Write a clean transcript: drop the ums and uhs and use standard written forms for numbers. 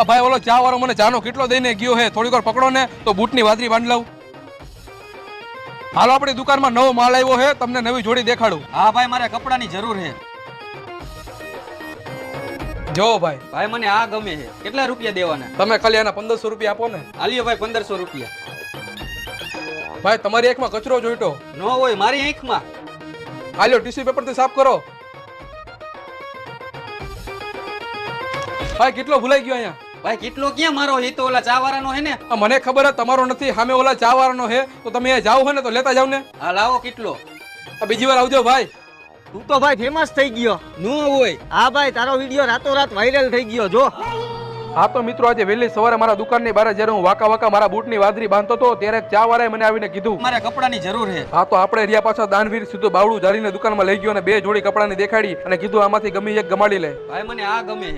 ભાઈ ઓલો ચા વાળો મને ચાનો કેટલો દઈને ગયો હે, થોડીક વાર પકડો ને તો બૂટની વાદરી બાંધ લઉં. હાલો આપણી દુકાનમાં નવો માલ આવ્યો છે, તમને નવી જોડી દેખાડું. હા ભાઈ, મારે કપડાની જરૂર છે. જો ભાઈ, ભાઈ મને આ ગમે છે. કેટલા રૂપિયા દેવાના? તમે ખાલી આના 1500 રૂપિયા આપો ને. આલિયો ભાઈ 1500 રૂપિયા. ભાઈ તમારી આંખમાં કચરો જોઈતો ન હોય મારી આંખમાં. હાલ્યો ટીશ્યુ પેપર થી સાફ કરો. ભાઈ કેટલો ભૂલાઈ ગયો અહીંયા? ભાઈ કેટલો ક્યાં મારો હે? તો ઓલા ચા વાળાનો હે ને. મને ખબર હે તમારો નથી, સામે ઓલા ચા વાળાનો હે, તો તમે અહીંયા જાવ હે ને તો લેતા જાવ ને. હા લાવો. કેટલો? બીજી વાર આવજો ભાઈ. તું તો ભાઈ ફેમસ થઈ ગયો. ન હોય. હા ભાઈ, તારો વિડિયો રાતોરાત વાયરલ થઈ ગયો. જો હા તો મિત્રો, આજે વહેલી સવારે મારા દુકાનની બહાર જ્યારે હું વાકા મારા બૂટની વાદરી બાંધતો હતો ત્યારે ચા વાળાએ મને આવીને કીધું મારે કપડાની જરૂર છે. હા તો આપણે રહ્યા પાછા દાનવીર સીધું બાવડું જાળીને દુકાનમાં લઈ ગયો અને 2 જોડી કપડાની દેખાડી અને કીધું આમાંથી ગમે એક ગમાડી લે. ભાઈ મને આ ગમે છે.